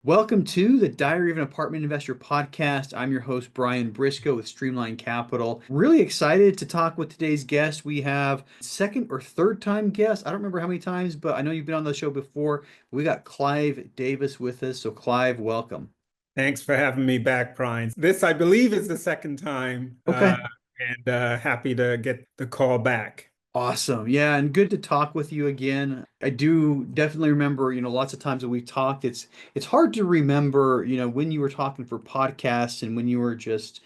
Welcome to the Diary of an Apartment Investor podcast. I'm your host, Brian Briscoe with Streamline Capital. Really excited to talk with today's guest. We have second or third time guest. I don't remember how many times, but I know you've been on the show before. We got Clive Davis with us. So, Clive, welcome. Thanks for having me back, Brian. This, I believe, is the second time, Okay. and happy to get the call back. Awesome. Yeah, and good to talk with you again. I do definitely remember, lots of times that we talked, it's hard to remember, when you were talking for podcasts and when you were just,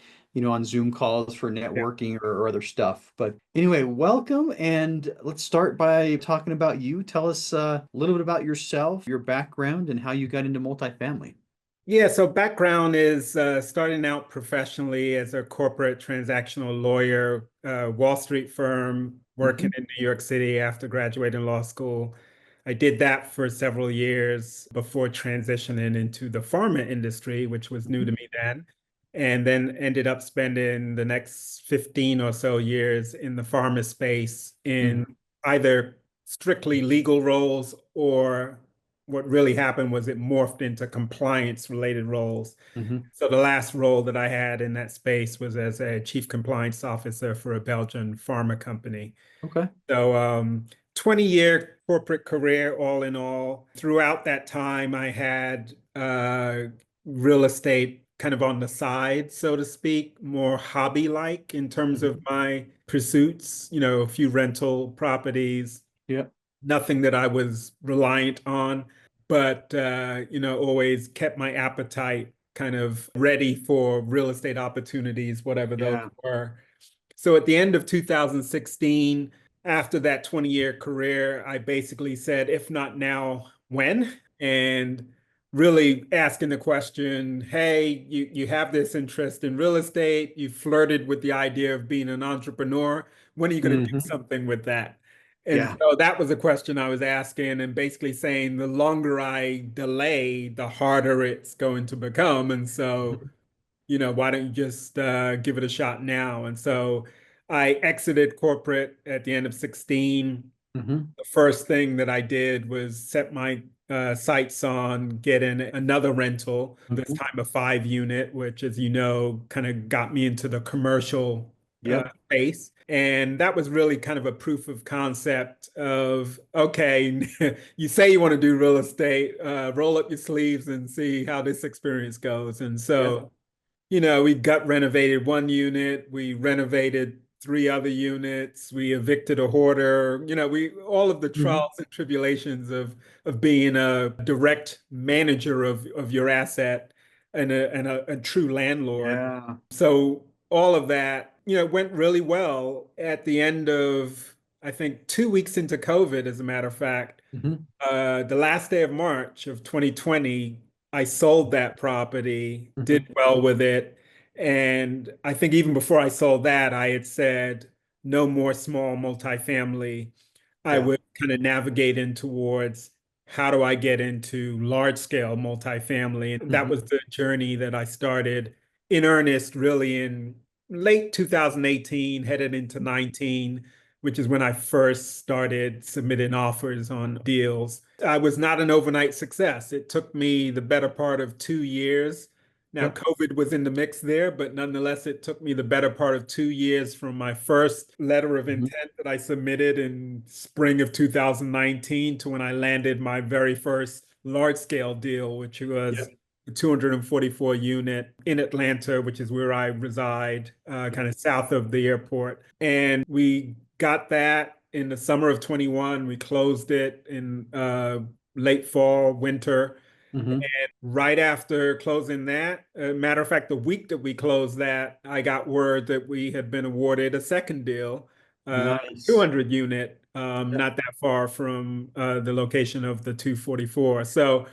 on Zoom calls for Yeah. networking or other stuff. But anyway, welcome and let's start by talking about you. Tell us a little bit about yourself, your background, and how you got into multifamily. Yeah, so background is starting out professionally as a corporate transactional lawyer, Wall Street firm, working Hmm. in New York City after graduating law school. I did that for several years before transitioning into the pharma industry, which was new to me then, and then ended up spending the next 15 or so years in the pharma space in Hmm. either strictly legal roles or what really happened was it morphed into compliance related roles. Hmm. So the last role that I had in that space was as a chief compliance officer for a Belgian pharma company. Okay. So 20-year corporate career all in all. Throughout that time, I had real estate kind of on the side, so to speak, more hobby-like in terms of Hmm. my pursuits, a few rental properties, Yeah. nothing that I was reliant on, but always kept my appetite kind of ready for real estate opportunities, whatever those Yeah. were. So at the end of 2016, after that 20-year career, I basically said, if not now, when? And really asking the question, hey, you have this interest in real estate, you flirted with the idea of being an entrepreneur. When are you going to do Hmm. something with that? And Yeah. so that was a question I was asking, and basically saying the longer I delay, the harder it's going to become. And so, Hmm. why don't you just give it a shot now? And so I exited corporate at the end of 16. Hmm. The first thing that I did was set my sights on getting another rental, this Hmm. time a 5 unit, which, as you know, kind of got me into the commercial Yep. space. And that was really kind of a proof of concept of, okay, you say you want to do real estate, roll up your sleeves and see how this experience goes. And Yeah. so we gut renovated 1 unit, we renovated 3 other units, we evicted a hoarder, we all of the Hmm. trials and tribulations of being a direct manager of your asset and a true landlord. Yeah. So all of that, went really well at the end of, I think, 2 weeks into COVID, as a matter of fact. Hmm. The last day of March of 2020, I sold that property, did Hmm. well with it. And I think even before I sold that, I had said no more small multifamily. I Yeah. would kind of navigate in towards how do I get into large scale multifamily. And that Hmm. was the journey that I started in earnest really in late 2018, headed into 19, which is when I first started submitting offers on deals. I was not an overnight success. It took me the better part of 2 years. Now, Yep. COVID was in the mix there, but nonetheless, it took me the better part of 2 years from my first letter of Hmm. intent that I submitted in spring of 2019 to when I landed my very first large scale deal, which was Yep. a 244 unit in Atlanta, which is where I reside, kind of south of the airport. And we got that in the summer of 21. We closed it in late fall, winter. Hmm. Right after closing that, matter of fact, the week that we closed that, I got word that we had been awarded a second deal, Nice. 200 unit, Yep. not that far from the location of the 244. So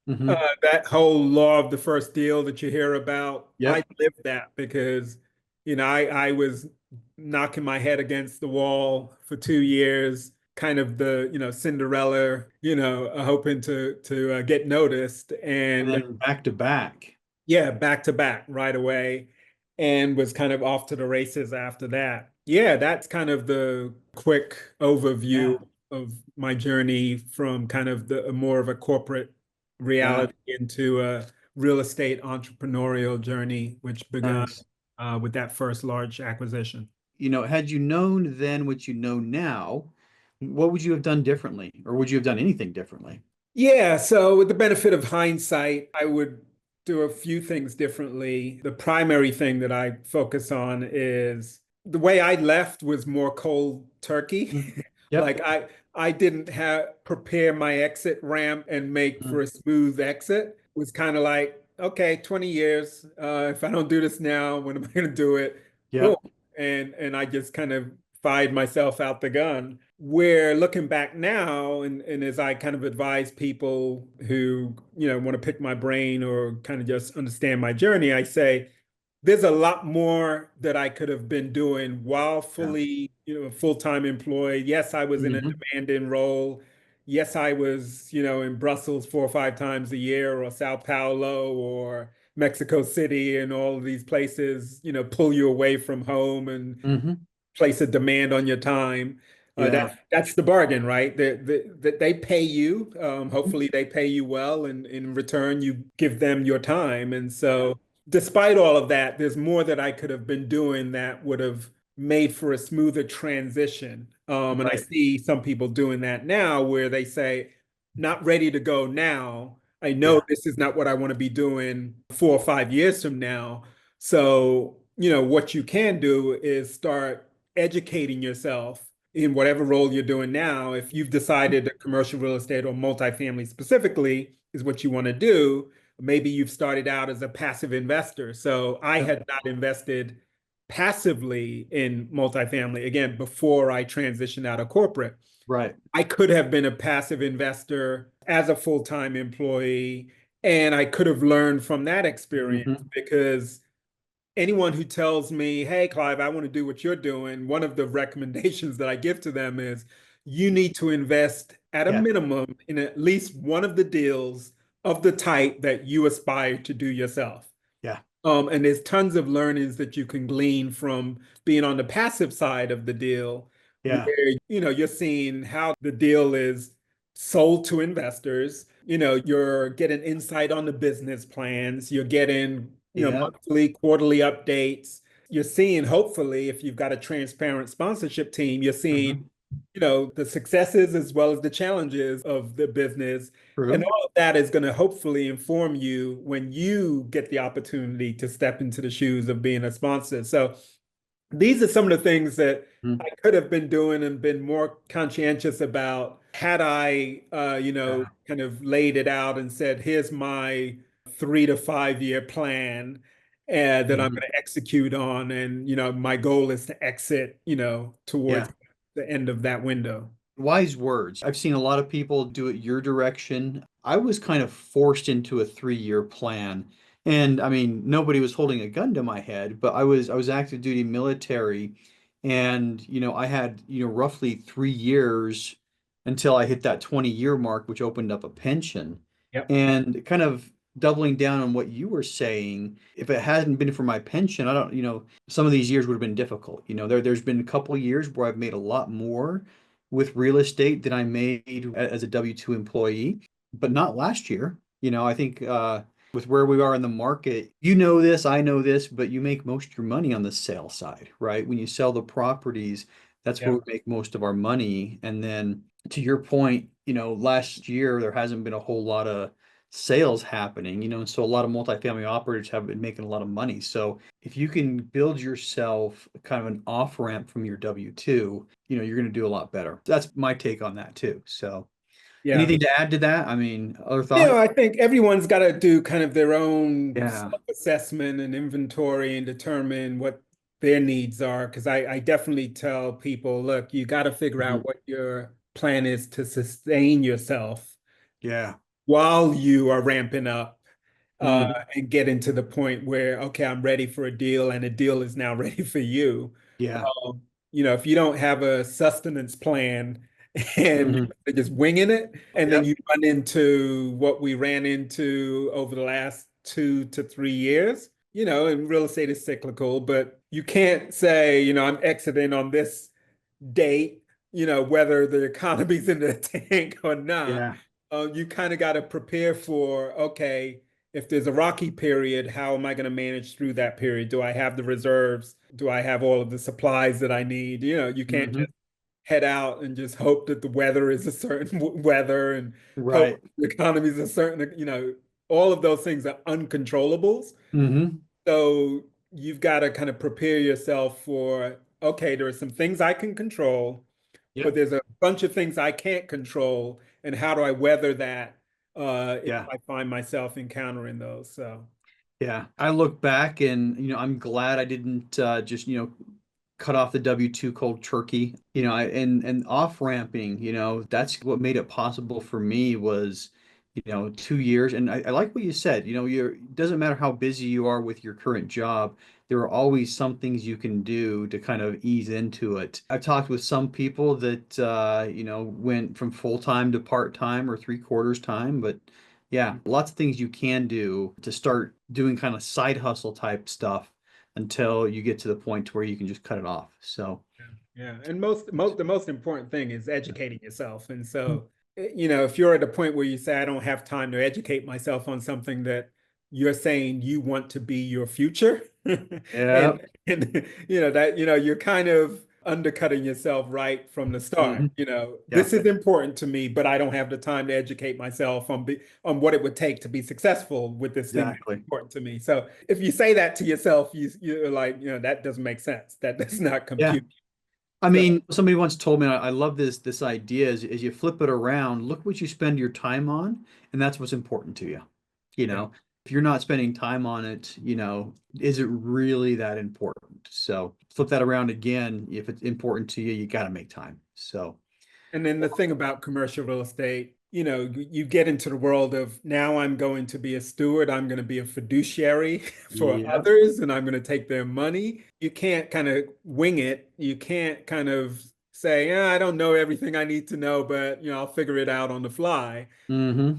Hmm. that whole law of the first deal that you hear about, I Yep. lived that because, I was knocking my head against the wall for 2 years, kind of the, Cinderella, hoping to get noticed, And and then back to back. yeah, back to back right away, and was kind of off to the races after that. Yeah, that's kind of the quick overview Yeah. of my journey from kind of the more of a corporate Yeah. reality into a real estate entrepreneurial journey, which began Nice. with that first large acquisition. Had you known then what you know now, what would you have done differently? Or would you have done anything differently? Yeah, so with the benefit of hindsight, I would do a few things differently. The primary thing that I focus on is the way I left was more cold turkey. Mm. Yep. Like I didn't have prepare my exit ramp and make Mm. for a smooth exit. It was kind of like, okay, 20 years. If I don't do this now, when am I going to do it? Boom. Yep. And I just kind of fired myself out the gun. Where looking back now, and as I kind of advise people who, want to pick my brain or kind of just understand my journey, I say, there's a lot more that I could have been doing while Yeah. fully, full-time employed. Yes, I was in a Hmm. demanding role. Yes, I was, in Brussels 4 or 5 times a year, or Sao Paulo or Mexico City, and all of these places, pull you away from home and Hmm. place a demand on your time. Yeah. That's the bargain, right? That they pay you. Hopefully, they pay you well, and in return, you give them your time. And Yeah. so, despite all of that, there's more that I could have been doing that would have made for a smoother transition. And I Right. see some people doing that now, where they say, "Not ready to go now. I know Yeah. this is not what I want to be doing 4 or 5 years from now." So, what you can do is start educating yourself in whatever role you're doing now. If you've decided that commercial real estate or multifamily specifically is what you want to do, maybe you've started out as a passive investor. So I Yep. had not invested passively in multifamily again before I transitioned out of corporate. Right. I could have been a passive investor as a full-time employee, and I could have learned from that experience Hmm. because anyone who tells me, "Hey, Clive, I want to do what you're doing," one of the recommendations that I give to them is you need to invest at a Yeah. minimum in at least one of the deals of the type that you aspire to do yourself. Yeah. And there's tons of learnings that you can glean from being on the passive side of the deal, Yeah. where you're seeing how the deal is sold to investors. You're getting insight on the business plans. You're getting Yep. monthly, quarterly updates. You're seeing, hopefully, if you've got a transparent sponsorship team, you're seeing Hmm. the successes as well as the challenges of the business. And True. all of that is going to hopefully inform you when you get the opportunity to step into the shoes of being a sponsor. So these are some of the things that Mm. I could have been doing and been more conscientious about had I, Yeah. kind of laid it out and said, here's my 3 to 5 year plan that I'm Hmm. going to execute on. And, my goal is to exit, towards Yeah. the end of that window. Wise words. I've seen a lot of people do it your direction. I was kind of forced into a 3-year plan. And I mean, nobody was holding a gun to my head, but I was active duty military, and I had, roughly 3 years until I hit that 20-year mark, which opened up a pension. Yep. And kind of doubling down on what you were saying, if it hadn't been for my pension, I don't, some of these years would have been difficult. There's been a couple years where I've made a lot more with real estate than I made as a W-2 employee, but not last year. I think with where we are in the market, this, I know this, but you make most of your money on the sale side, right? When you sell the properties, that's where we Yep. make most of our money. And then to your point, last year there hasn't been a whole lot of sales happening, and so a lot of multifamily operators have been making a lot of money. So if you can build yourself kind of an off ramp from your W-2, you're going to do a lot better. That's my take on that too. So Yeah. anything to add to that? I mean, other thoughts? I think everyone's got to do kind of their own Yeah. self-assessment and inventory and determine what their needs are. Because I definitely tell people, look, you got to figure Mhm. out what your plan is to sustain yourself Yeah. while you are ramping up Mhm. and getting to the point where, okay, I'm ready for a deal and a deal is now ready for you. Yeah. If you don't have a sustenance plan and Mhm. you're just winging it, and then Yep. you run into what we ran into over the last 2 to 3 years, and real estate is cyclical, but you can't say, I'm exiting on this date, whether the economy's in the tank or not. Yeah. You kind of got to prepare for, okay, if there's a rocky period, how am I going to manage through that period? Do I have the reserves? Do I have all of the supplies that I need? You can't Hmm. just head out and just hope that the weather is a certain weather and hope Right. the economy is a certain, all of those things are uncontrollables. Hmm. So you've got to kind of prepare yourself for, okay, there are some things I can control, but Yep. there's a bunch of things I can't control. And how do I weather that if Yeah. I find myself encountering those? So, Yeah. I look back and, I'm glad I didn't just, cut off the W-2 cold turkey, and off ramping, that's what made it possible for me was, 2 years. And I like what you said, it doesn't matter how busy you are with your current job, there are always some things you can do to kind of ease into it. I've talked with some people that, went from full-time to part-time or three-quarters time, but yeah, lots of things you can do to start doing kind of side hustle type stuff until you get to the point where you can just cut it off. So, yeah. And the most important thing is educating yourself. And so, if you're at a point where you say, I don't have time to educate myself on something that you're saying you want to be your future, yeah. you're kind of undercutting yourself right from the start. Hmm. Yeah, This is important to me, but I don't have the time to educate myself on what it would take to be successful with this thing that's exactly. important to me. So if you say that to yourself, you're like, that doesn't make sense. That does not Yeah. compute. I So, mean, somebody once told me, I love this idea is as you flip it around, look what you spend your time on, and that's what's important to you. You yeah. know, if you're not spending time on it, is it really that important? So flip that around again. If it's important to you, you got to make time. So, And then the thing about commercial real estate, you get into the world of now I'm going to be a steward, I'm going to be a fiduciary for yep. others, and I'm going to take their money. You can't kind of wing it. You can't kind of say, yeah, I don't know everything I need to know, but I'll figure it out on the fly. Hmm.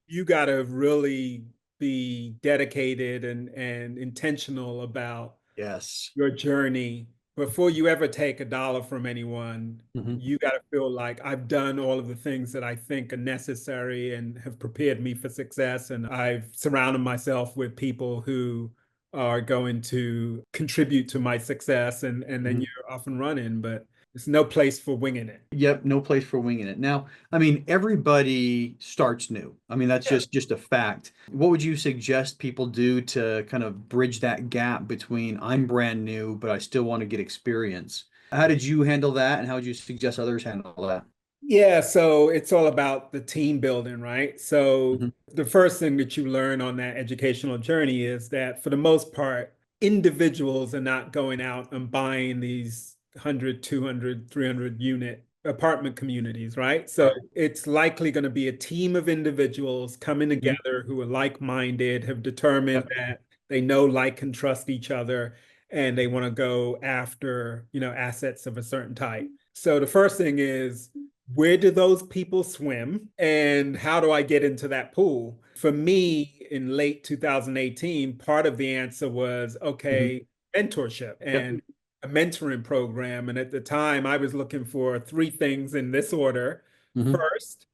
You got to really be dedicated and intentional about Yes. your journey before you ever take a dollar from anyone. Hmm. You got to feel like I've done all of the things that I think are necessary and have prepared me for success. And I've surrounded myself with people who are going to contribute to my success. And then Hmm. you're off and running, but there's no place for winging it. Yep, no place for winging it. Now, I mean, everybody starts new. I mean, that's Yeah. just a fact. What would you suggest people do to kind of bridge that gap between I'm brand new, but I still want to get experience? How did you handle that, and how would you suggest others handle that? Yeah, so it's all about the team building, right? So Hmm. the first thing that you learn on that educational journey is that for the most part, individuals are not going out and buying these 100, 200, 300 unit apartment communities, right? So Right. it's likely going to be a team of individuals coming Hmm. together who are like-minded, have determined Yep. that they know, like, and trust each other, and they want to go after, assets of a certain type. So the first thing is, where do those people swim and how do I get into that pool? For me, in late 2018, part of the answer was, Hmm. okay, mentorship Yep. and a mentoring program. And at the time, I was looking for three things in this order. Hmm. First,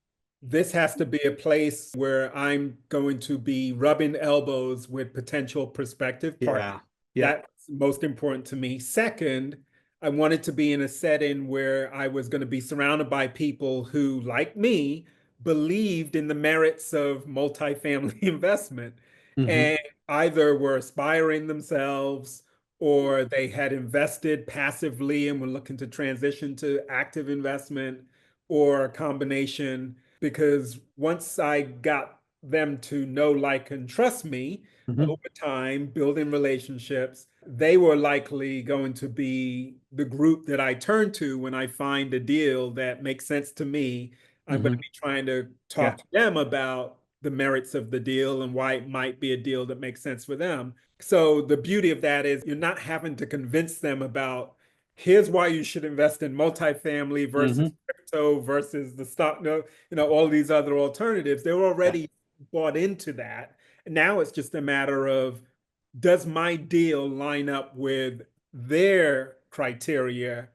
this has to be a place where I'm going to be rubbing elbows with potential prospective partners. Yeah. Yep. That's most important to me. Second, I wanted to be in a setting where I was going to be surrounded by people who, like me, believed in the merits of multifamily investment Hmm. and either were aspiring themselves or they had invested passively and were looking to transition to active investment or a combination. Because once I got them to know, like, and trust me Hmm. over time, building relationships, they were likely going to be the group that I turn to when I find a deal that makes sense to me. I'm going to Hmm. be trying to Yeah. talk to them about the merits of the deal and why it might be a deal that makes sense for them. So the beauty of that is you're not having to convince them about here's why you should invest in multifamily versus Hmm. crypto versus the stock, all these other alternatives. They're Yeah. already bought into that. And now it's just a matter of, does my deal line up with their criteria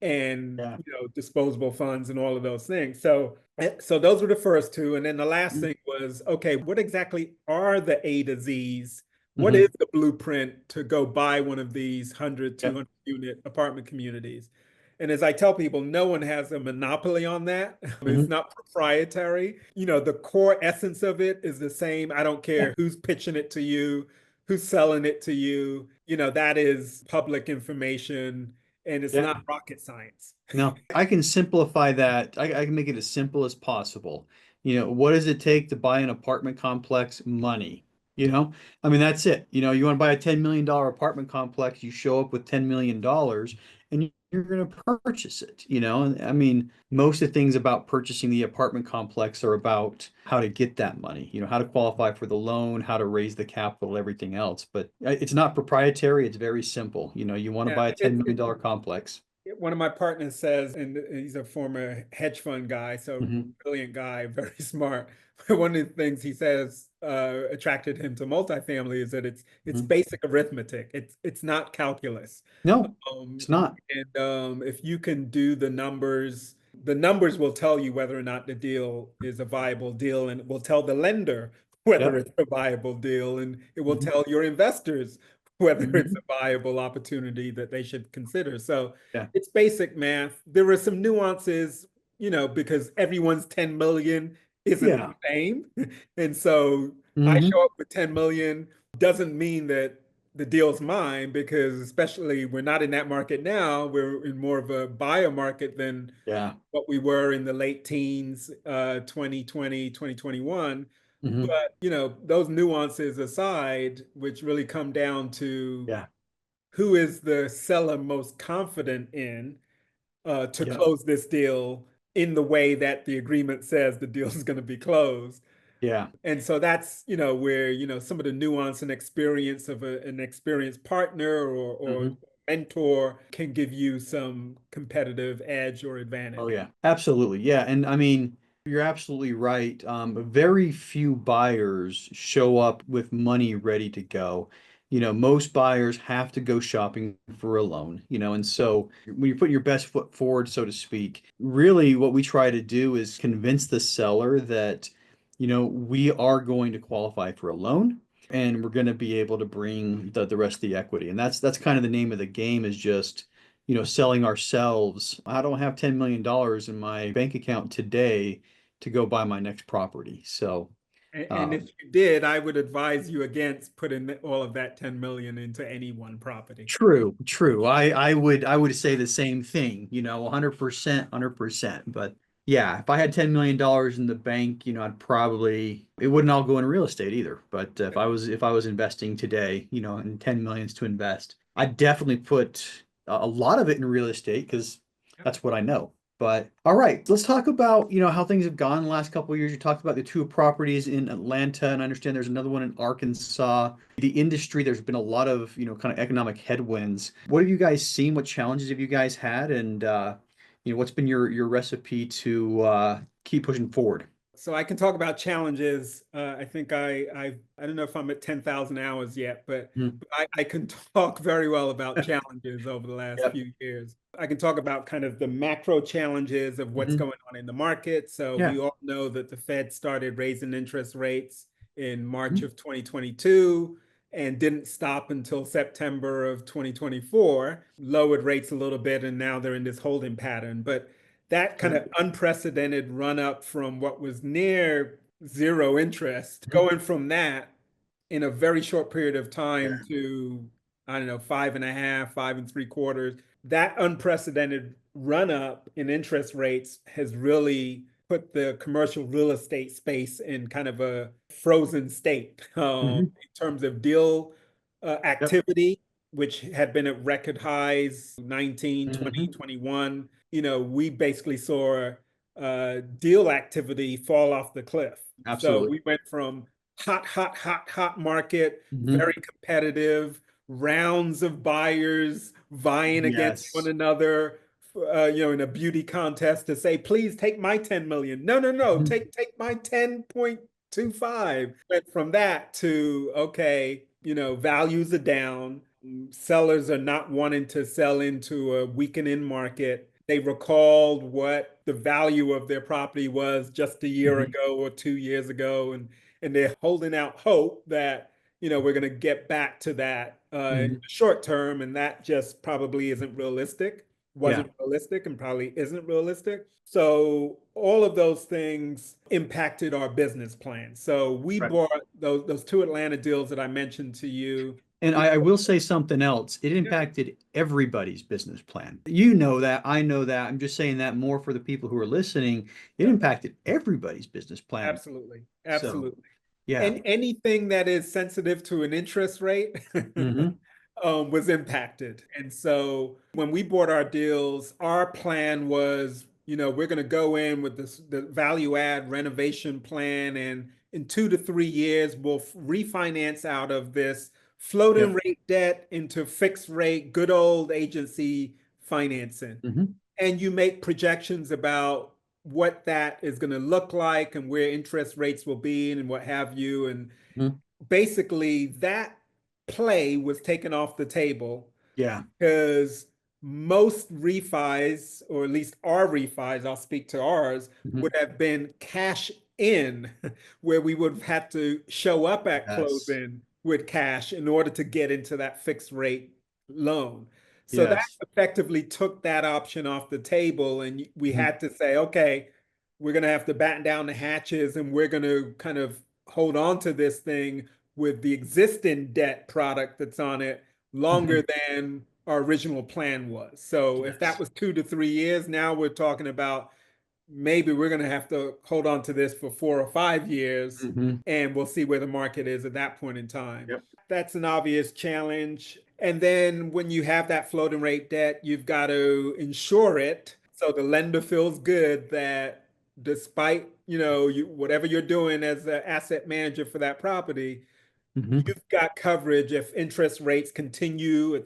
and Yeah. disposable funds and all of those things? So So those were the first two. And then the last thing was, okay, what exactly are the A to Z's? What Mm-hmm. is the blueprint to go buy one of these 100, Yep. 200 unit apartment communities? And as I tell people, no one has a monopoly on that. It's Mm-hmm. not proprietary. The core essence of it is the same. I don't Yeah. care who's pitching it to you, who's selling it to you. That is public information and it's Yeah. not rocket science. No, I can simplify that. I can make it as simple as possible. What does it take to buy an apartment complex? Money. I mean, that's it. You want to buy a $10 million apartment complex, you show up with $10 million and you're going to purchase it. And I mean, most of the things about purchasing the apartment complex are about how to get that money, how to qualify for the loan, how to raise the capital, everything else. But it's not proprietary. It's very simple. You want to Yeah, buy a $10 million complex. one of my partners says, and he's a former hedge fund guy, so Mhm. brilliant guy, very smart. One of the things he says attracted him to multifamily is that it's Mhm. basic arithmetic. It's not calculus. No, Um, it's not. and if you can do the numbers will tell you whether or not the deal is a viable deal, and it will tell the lender whether Yep. it's a viable deal, and it will Mhm. tell your investors whether it's Mhm. a viable opportunity that they should consider. So Yeah. it's basic math. There are some nuances, because everyone's 10 million isn't the Yeah. same. And so I Hmm. show up with 10 million doesn't mean that the deal's mine, because especially we're not in that market now. We're in more of a buyer market than Yeah. what we were in the late teens, 2020, 2021. Hmm. But, those nuances aside, which really come down to Yeah. who is the seller most confident in to Yep. close this deal in the way that the agreement says the deal is going to be closed. Yeah. And so that's, where, some of the nuance and experience of an experienced partner or Hmm. mentor can give you some competitive edge or Oh, advantage. yeah. Absolutely. Yeah. And I mean, you're absolutely right. Very few buyers show up with money ready to go. Most buyers have to go shopping for a loan, and so when you're putting your best foot forward, so to speak, really what we try to do is convince the seller that, we are going to qualify for a loan and we're going to be able to bring the rest of the equity. And that's kind of the name of the game, is just selling ourselves. I don't have $10 million in my bank account today to go buy my next property. So, And if um, you did, I would advise you against putting all of that 10 million into any one property. true, true. I would say the same thing, 100%, 100%. But yeah, if I had $10 million in the bank, it wouldn't all go in real estate either. But if I was investing today, and 10 millions to invest, I'd definitely put a lot of it in real estate because that's what I know. But all right, let's talk about, how things have gone the last couple of years. You talked about the two properties in Atlanta, and I understand there's another one in Arkansas. The industry, there's been a lot of, kind of economic headwinds. What have you guys seen? What challenges have you guys had? And what's been your recipe to keep pushing forward? So I can talk about challenges. I think I don't know if I'm at 10,000 hours yet, but Mhm. I can talk very well about challenges over the last Yep. few years. I can talk about kind of the macro challenges of what's Hmm. going on in the market. So Yeah. we all know that the Fed started raising interest rates in March Mhm. of 2022 and didn't stop until September of 2024, lowered rates a little bit, and now they're in this holding pattern. But that kind Yep. of unprecedented run up from what was near zero interest, Mhm. going from that in a very short period of Yeah. time to, I don't know, 5.5, 5.75, that unprecedented run up in interest rates has really put the commercial real estate space in kind of a frozen state Hmm. in terms of deal Yep. activity, which had been at record highs 19, 20, Hmm. 21. We basically saw deal activity fall off the cliff. So Absolutely. we went from hot, hot, hot, hot market, Hmm. very competitive, rounds of buyers vying against one Yes. another, in a beauty contest to say, please take my 10 million. No, no, no, Mhm. take my 10.25. Went from that to, okay, values are down. Sellers are not wanting to sell into a weakening market. They recalled what the value of their property was just a year Hmm. ago or 2 years ago, and they're holding out hope that we're going to get back to that in the Hmm. short term, and that just probably isn't realistic, Yeah. wasn't realistic, and probably isn't realistic. So all of those things impacted our business plan. So we Right. bought those two Atlanta deals that I mentioned to you. And We I will say something else. It impacted everybody's business plan. You know that. I know that. I'm just saying that more for the people who are listening. It Yeah, impacted everybody's business plan. absolutely, So, absolutely. yeah. And anything that is sensitive to an interest rate Hmm. was impacted. And so when we bought our deals, our plan was, we're going to go in with the value add renovation plan, and in 2 to 3 years, we'll refinance out of this floating Yep. rate debt into fixed rate, good old agency financing. Hmm. And you make projections about what that is going to look like and where interest rates will be and what have you. And Hmm. basically, that play was taken off the table Yeah. because most refis, or at least our refis, I'll speak to ours, Hmm. would have been cash in, where we would have had to show up at Yes. closing with cash in order to get into that fixed rate loan. So that Yes. effectively took that option off the table, and we Hmm. had to say, okay, we're going to have to batten down the hatches, and we're going to kind of hold on to this thing with the existing debt product that's on it Hmm. longer than our original plan was. So if that Yes. was 2 to 3 years, now we're talking about maybe we're going to have to hold on to this for 4 or 5 years, Hmm. and we'll see where the market is at that point in time. Yep. That's an obvious challenge. And then when you have that floating rate debt, you've got to insure it. So the lender feels good that despite, whatever you're doing as an asset manager for that property, Hmm. you've got coverage if interest rates continue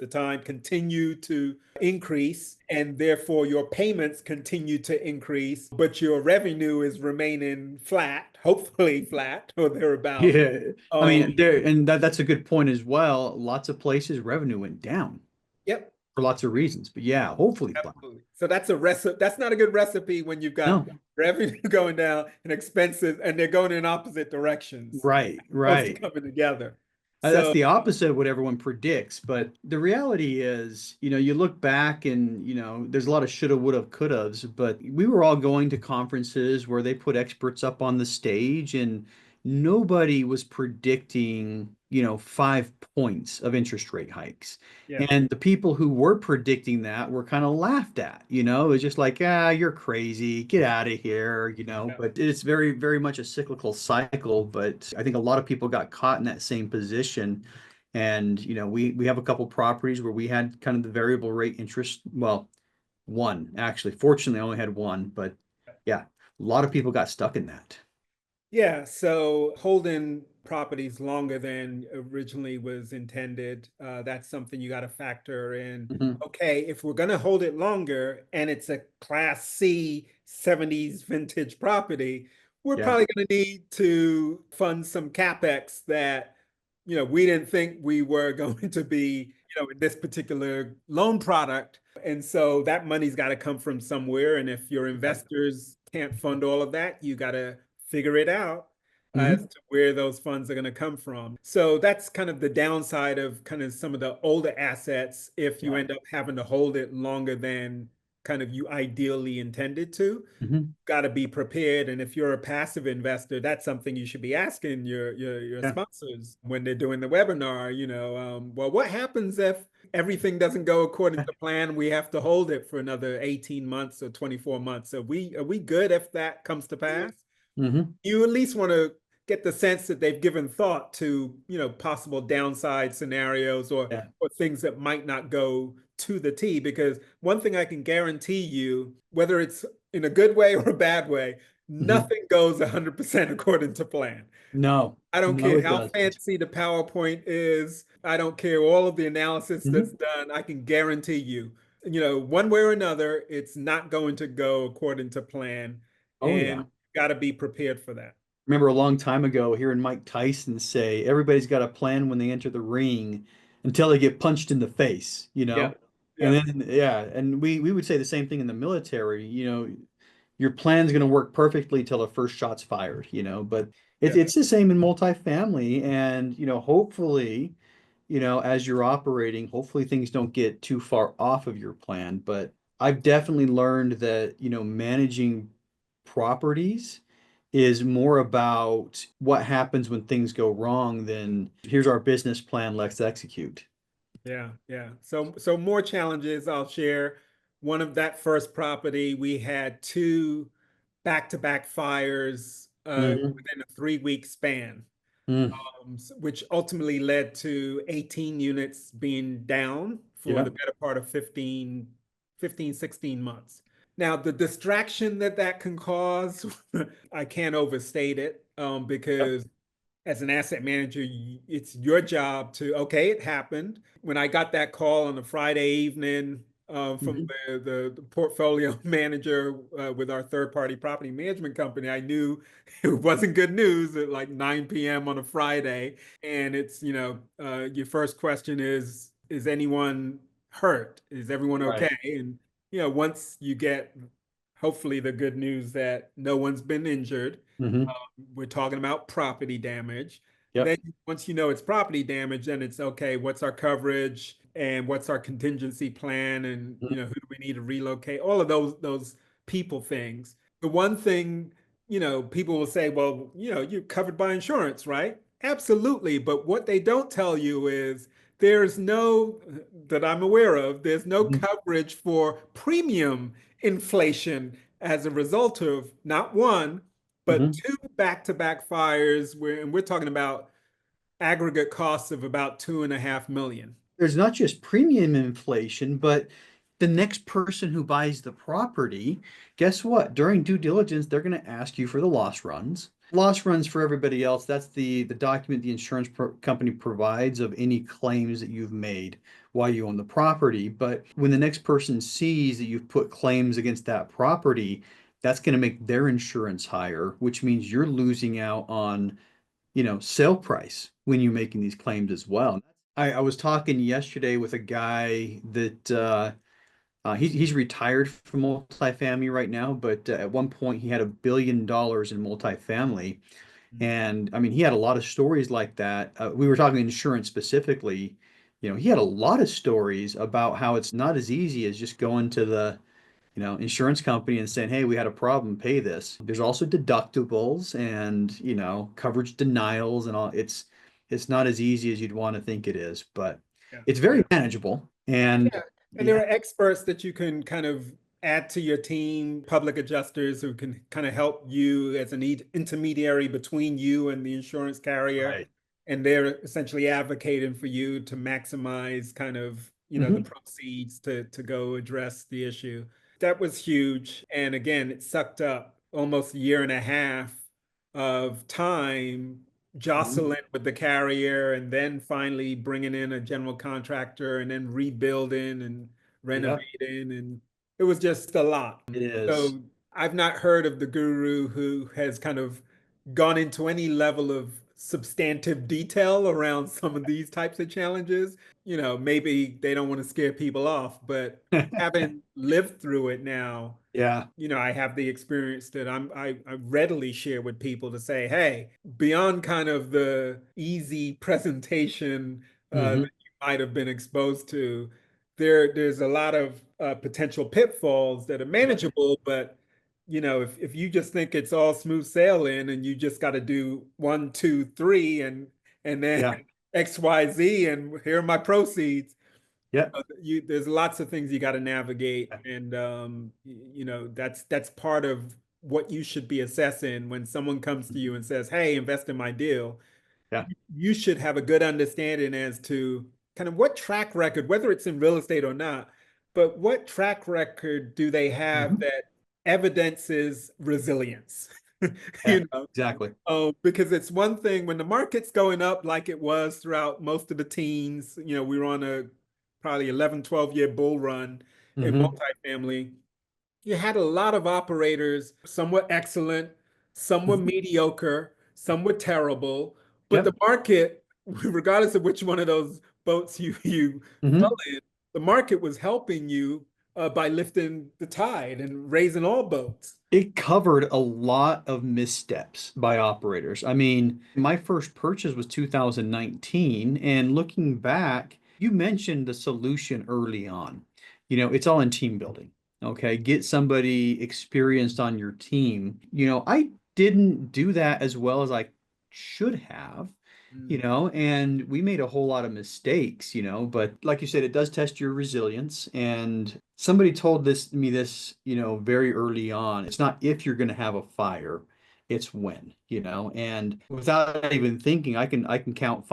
to increase, and therefore your payments continue to increase, but your revenue is remaining flat, hopefully flat or thereabout. Yeah. I mean, Um, that's a good point as well. Lots of places revenue went down yep, for lots of reasons. But yeah, hopefully flat. absolutely. So that's a recipe. That's not a good recipe when you've got No. revenue going down and expenses, and they're going in opposite directions, Right. supposed to Right. coming together. That's So the opposite of what everyone predicts. But the reality is, you look back and, there's a lot of shoulda, woulda, couldas, but we were all going to conferences where they put experts up on the stage and nobody was predicting, 5 points of interest rate hikes. yeah, And the people who were predicting that were kind of laughed at, it was just like, ah, you're crazy, get out of here. yeah, But it's very, very much a cyclical cycle. But I think a lot of people got caught in that same position. And, we have a couple properties where we had kind of the variable rate interest. Well, one actually. Fortunately, I only had one, but yeah, a lot of people got stuck in that. yeah. So holding properties longer than originally was intended, that's something you got to factor in. Hmm. Okay, if we're going to hold it longer and it's a Class C 70s vintage property, we're Yeah. probably going to need to fund some CapEx that, we didn't think we were going to be, in this particular loan product. And so that money's got to come from somewhere. And if your investors can't fund all of that, you got to figure it out as Hmm. to where those funds are going to come from. So that's kind of the downside of kind of some of the older assets if you Yeah. end up having to hold it longer than kind of you ideally intended to. Hmm. Got to be prepared. And if you're a passive investor, that's something you should be asking your Yeah. sponsors when they're doing the webinar. Well, what happens if everything doesn't go according to plan? We have to hold it for another 18 months or 24 months. Are we good if that comes to pass? Hmm. You at least want to get the sense that they've given thought to, possible downside scenarios Yeah. or things that might not go to the T. Because one thing I can guarantee you, whether it's in a good way or a bad way, Hmm. nothing goes 100% according to plan. No, I don't no, care it how doesn't. fancy the PowerPoint is. I don't care all of the analysis that's Hmm. done. I can guarantee you, one way or another, it's not going to go according to plan, Oh and yeah. you got to be prepared for that. Remember a long time ago hearing Mike Tyson say everybody's got a plan when they enter the ring until they get punched in the face, you Yeah, know? And Yeah. then, yeah, and we would say the same thing in the military. Your plan's going to work perfectly till the first shot's fired, but Yeah. it's the same in multifamily. And, hopefully, as you're operating, hopefully things don't get too far off of your plan. But I've definitely learned that, managing properties is more about what happens when things go wrong than here's our business plan, let's execute. Yeah, yeah. So more challenges I'll share. One of that first property, we had two back-to-back fires Hmm. within a 3-week span, Mm. which ultimately led to 18 units being down for Yeah. the better part of 16 months. Now, the distraction that that can cause, I can't overstate it, Yep. because as an asset manager, it's your job to, okay, it happened. When I got that call on a Friday evening from Hmm. the portfolio manager with our third-party property management company, I knew it wasn't good news at like 9 p.m. on a Friday. And it's, your first question is anyone hurt? Is everyone Right. okay? And, once you get hopefully the good news that no one's been injured, Hmm. we're talking about property damage. Yep. Then once you know it's property damage, then it's okay, what's our coverage and what's our contingency plan, and Mhm. who do we need to relocate? All of those people things. The one thing, people will say, well, you're covered by insurance, right? Absolutely. But what they don't tell you is there's no, that I'm aware of, there's no Mhm. coverage for premium inflation as a result of not one, but Mhm. two back-to-back fires and we're talking about aggregate costs of about 2.5 million. There's not just premium inflation, but the next person who buys the property, guess what? During due diligence, they're going to ask you for the loss runs. Loss runs for everybody else. That's the document the insurance company provides of any claims that you've made while you own the property. But when the next person sees that you've put claims against that property, that's going to make their insurance higher, which means you're losing out on sale price when you're making these claims as well. I was talking yesterday with a guy that he's retired from multifamily right now, but at one point he had $1 billion in multifamily. And I mean, he had a lot of stories like that. We were talking insurance specifically. He had a lot of stories about how it's not as easy as just going to the insurance company and saying, hey, we had a problem, pay this. There's also deductibles and, coverage denials and all. It's not as easy as you'd want to think it is, but Yeah, it's very yeah. manageable. And Yeah, and there yeah, are experts that you can kind of add to your team, public adjusters who can kind of help you as an intermediary between you and the insurance carrier. right. And they're essentially advocating for you to maximize kind of, the Hmm. proceeds to go address the issue. That was huge. And again, it sucked up almost a year and a half of time Hmm. jostling with the carrier and then finally bringing in a general contractor and then rebuilding and Yeah, renovating. And it was just a lot. it is. So I've not heard of the guru who has kind of gone into any level of substantive detail around some of these types of challenges. Maybe they don't want to scare people off, but having lived through it now, Yeah. I have the experience that I readily share with people to say, hey, beyond kind of the easy presentation Hmm. that you might have been exposed to, there's a lot of potential pitfalls that are Yep. manageable, but if you just think it's all smooth sailing and you just got to do one, two, three, and then Yeah. XYZ, and here are my proceeds, Yep. there's lots of things you got to navigate, and that's part of what you should be assessing when someone comes to you and says, "Hey, invest in my deal." Yeah. You should have a good understanding as to kind of what track record, whether it's in real estate or not, but what track record do they have Hmm. that evidences resilience? Yeah. You know, Exactly. because it's one thing when the market's going up like it was throughout most of the teens, we were on a probably 11, 12-year bull run in Hmm. multifamily. You had a lot of operators, some were excellent, some were Hmm. mediocre, some were terrible, but the Yep. market, regardless of which one of those boats you fell Hmm. in, the market was helping you by lifting the tide and raising all boats. It covered a lot of missteps by operators. I mean, my first purchase was 2019, and looking back, you mentioned the solution early on. It's all in team building. Okay, get somebody experienced on your team. I didn't do that as well as I should have, Mm. and we made a whole lot of mistakes, but like you said, it does test your resilience. And somebody told this, very early on. It's not if you're going to have a fire, it's when, and without even thinking, I can count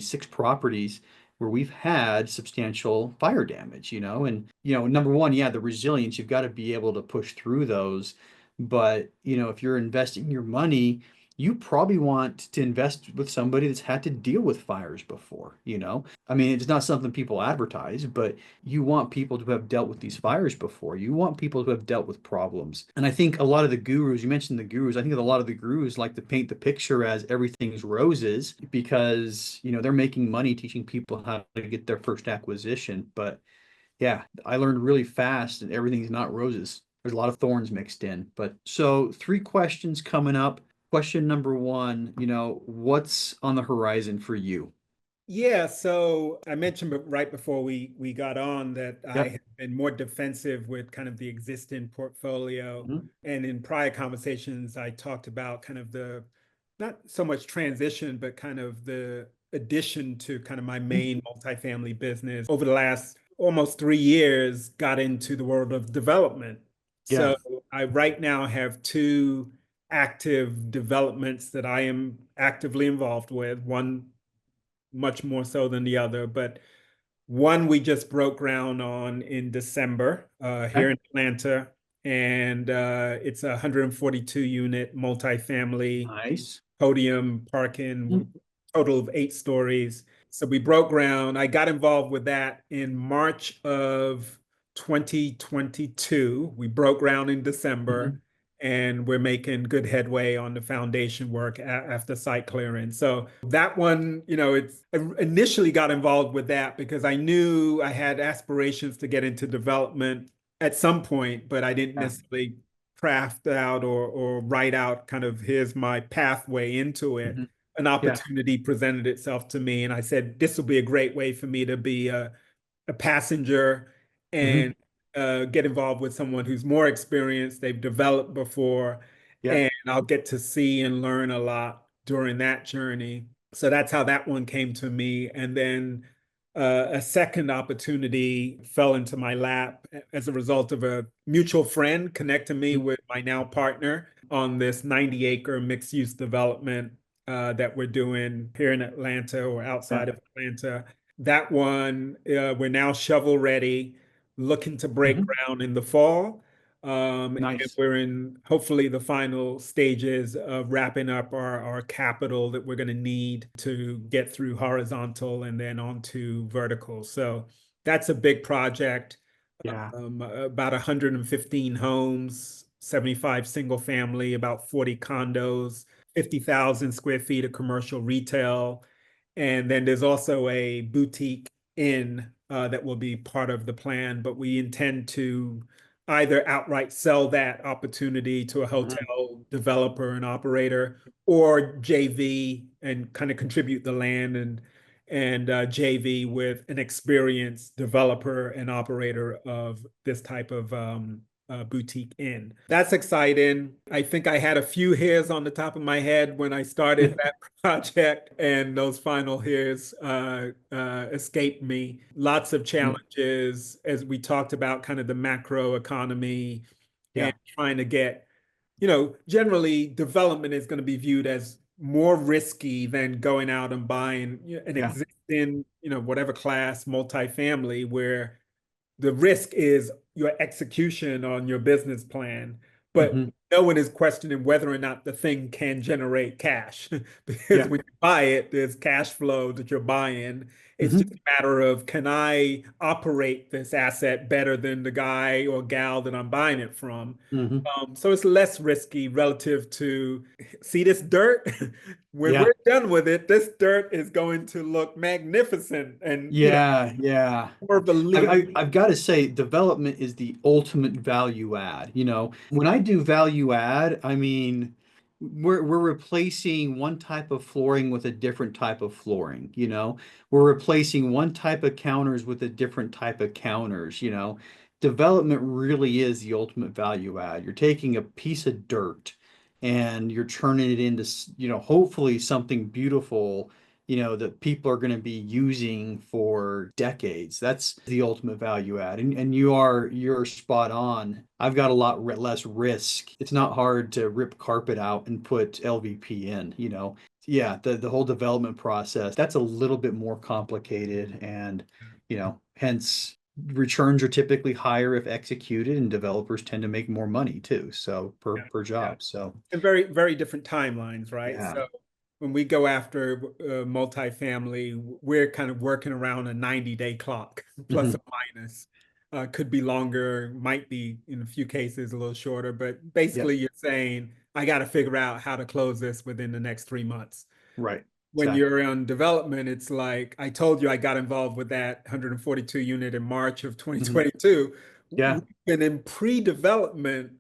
six properties where we've had substantial fire damage, and number one, yeah, the resilience, you've got to be able to push through those. But if you're investing your money, you probably want to invest with somebody that's had to deal with fires before. I mean, it's not something people advertise, but you want people to have dealt with these fires before. You want people to have dealt with problems. And I think a lot of the gurus, you mentioned the gurus, I think a lot of the gurus like to paint the picture as everything's roses because, they're making money teaching people how to get their first acquisition. But yeah, I learned really fast and everything's not roses. There's a lot of thorns mixed in. But so 3 questions coming up. Question number one, what's on the horizon for you? Yeah, so I mentioned right before we got on that I Yep. have been more defensive with kind of the existing portfolio. Mhm. And in prior conversations, I talked about kind of the not so much transition, but kind of the addition to kind of my main multifamily business over the last almost 3 years, got into the world of development. Yeah. So I right now have two active developments that I am actively involved with. One much more so than the other. But one we just broke ground on in December here Okay. in Atlanta, and it's a 142 unit multifamily Nice. podium parking, Mhm. total of 8 stories. So we broke ground. I got involved with that in March of 2022. We broke ground in December, Mhm. and we're making good headway on the foundation work after site clearance. So that one, it's I initially got involved with that because I knew I had aspirations to get into development at some point, but I didn't Yeah. necessarily craft out or write out kind of here's my pathway into it. Mhm. An Yeah. opportunity presented itself to me, and I said this will be a great way for me to be a passenger and Mhm. get involved with someone who's more experienced, they've developed before, Yeah. and I'll get to see and learn a lot during that journey. So that's how that one came to me. And then a second opportunity fell into my lap as a result of a mutual friend connecting me Mhm. with my now partner on this 90-acre mixed use development that we're doing here in Atlanta or Yeah. outside of Atlanta. That one, we're now shovel ready, looking to break Mhm. ground in the fall. And Nice. we're in hopefully the final stages of wrapping up our capital that we're going to need to get through horizontal and then onto vertical. So that's a big project. Yeah. About 115 homes, 75 single family, about 40 condos, 50,000 square feet of commercial retail. And then there's also a boutique inn that will be part of the plan, but we intend to either outright sell that opportunity to a Mhm. hotel developer and operator or JV and kind of contribute the land and JV with an experienced developer and operator of this type of boutique inn. That's exciting. I think I had a few hairs on the top of my head when I started that project, and those final hairs escaped me. Lots of Mhm. challenges as we talked about, kind of the macro economy and Yeah. trying to get, generally development is going to be viewed as more risky than going out and buying an Yeah. existing, whatever class multifamily where the risk is your execution on your business plan, but Mhm. no one is questioning whether or not the thing can generate cash because Yeah. when you buy it, there's cash flow that you're buying. It's just Mhm. a matter of can I operate this asset better than the guy or gal that I'm buying it from? Mhm. So it's less risky relative to see this dirt, when Yeah. we're done with it, this dirt is going to look magnificent and, Yeah, yeah. more of a I've got to say, development is the ultimate value add. When I do value add, I mean, we're replacing one type of flooring with a different type of flooring. We're replacing one type of counters with a different type of counters. Development really is the ultimate value add. You're taking a piece of dirt and you're turning it into, hopefully something beautiful that people are going to be using for decades. That's the ultimate value add. And you're spot on. I've got a lot less risk. It's not hard to rip carpet out and put LVP in. Yeah, the whole development process, that's a little bit more complicated and, hence returns are typically higher if executed and developers tend to make more money too. So per yeah. job. So And very, very different timelines, right? yeah. So when we go after multifamily, we're kind of working around a 90-day clock, plus or Mhm. minus. Could be longer, might be in a few cases a little shorter, but Yep. basically you're saying, I got to figure out how to close this within the next 3 months. Right. When Exactly. you're on development, it's like I told you I got involved with that 142 unit in March of Mhm. 2022. Yeah. We've been in pre-development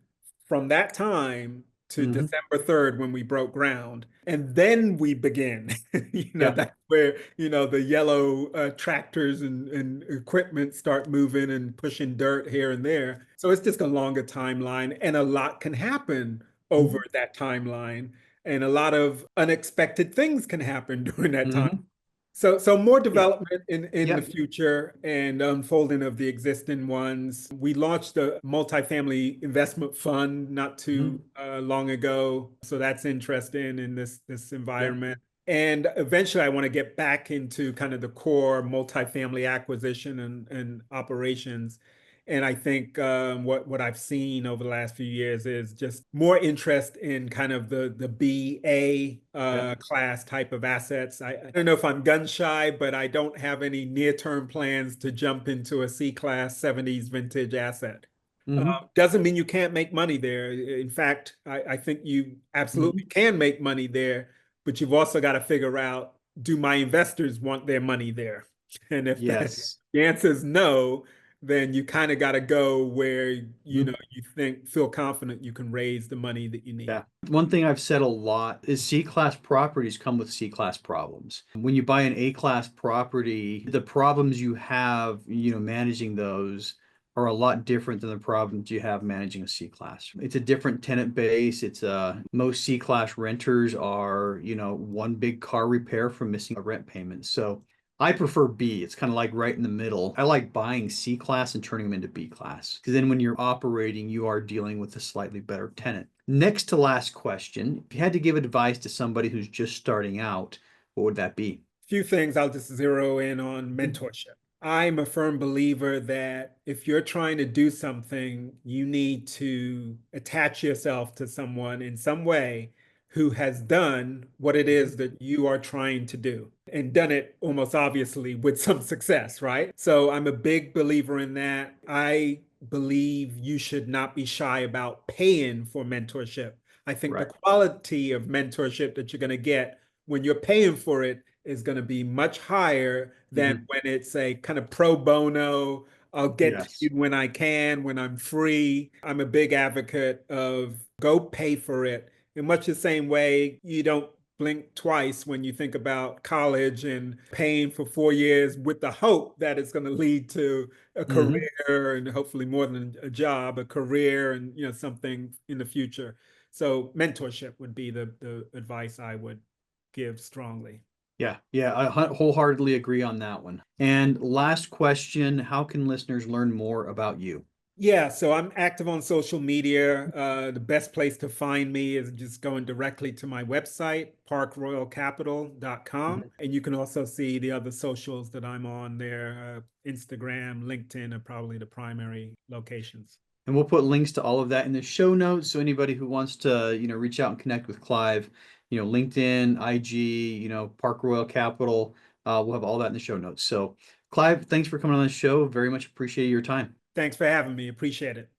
from that time to Hmm. December 3rd when we broke ground. And then we begin. Yeah. That's where, the yellow tractors and equipment start moving and pushing dirt here and there. So it's just a longer timeline, and a lot can happen over Hmm. that timeline, and a lot of unexpected things can happen during that time. Hmm. So more Yeah. development in the Yeah. future and unfolding of the existing ones. We launched a multifamily investment fund not too Hmm. long ago, so that's interesting in this Yeah. environment. And eventually, I want to get back into kind of the core multifamily acquisition and operations. And I think what I've seen over the last few years is just more interest in kind of the BA Yeah. class type of assets. I don't know if I'm gun shy, but I don't have any near-term plans to jump into a C class 70s vintage asset. Hmm. Doesn't mean you can't make money there. In fact, I think you absolutely Hmm. can make money there, but you've also got to figure out, do my investors want their money there? And if Yes. the answer is no, then you kind of got to go where Mhm. you feel confident you can raise the money that you need. Yeah. One thing I've said a lot is C-class properties come with C-class problems. When you buy an A-class property, the problems you have, managing those are a lot different than the problems you have managing a C-class. It's a different tenant base. Most C-class renters are, one big car repair from missing a rent payment. So I prefer B. It's kind of like right in the middle. I like buying C class and turning them into B class because then when you're operating, you are dealing with a slightly better tenant. Next to last question, if you had to give advice to somebody who's just starting out, what would that be? Few things I'll just zero in on Mhm. mentorship. I'm a firm believer that if you're trying to do something, you need to attach yourself to someone in some way who has done what it is that you are trying to do and done it almost obviously with some success, right? So I'm a big believer in that. I believe you should not be shy about paying for mentorship. I think the Right. quality of mentorship that you're going to get when you're paying for it is going to be much higher than Hmm. when it's a kind of pro bono. I'll get to you Yes. when I can, when I'm free. I'm a big advocate of go pay for it in much the same way you don't blink twice when you think about college and paying for 4 years with the hope that it's going to lead to a Hmm. career and hopefully more than a job, a career and something in the future. So mentorship would be the advice I would give strongly. Yeah. Yeah. I wholeheartedly agree on that one. And last question, how can listeners learn more about you? Yeah, so I'm active on social media. The best place to find me is just going directly to my website, parkroyalcapital.com. Mhm. And you can also see the other socials that I'm on there. Instagram, LinkedIn are probably the primary locations. And we'll put links to all of that in the show notes. So anybody who wants to, reach out and connect with Clive, LinkedIn, IG, Park Royal Capital, we'll have all that in the show notes. So Clive, thanks for coming on the show. Very much appreciate your time. Thanks for having me. Appreciate it.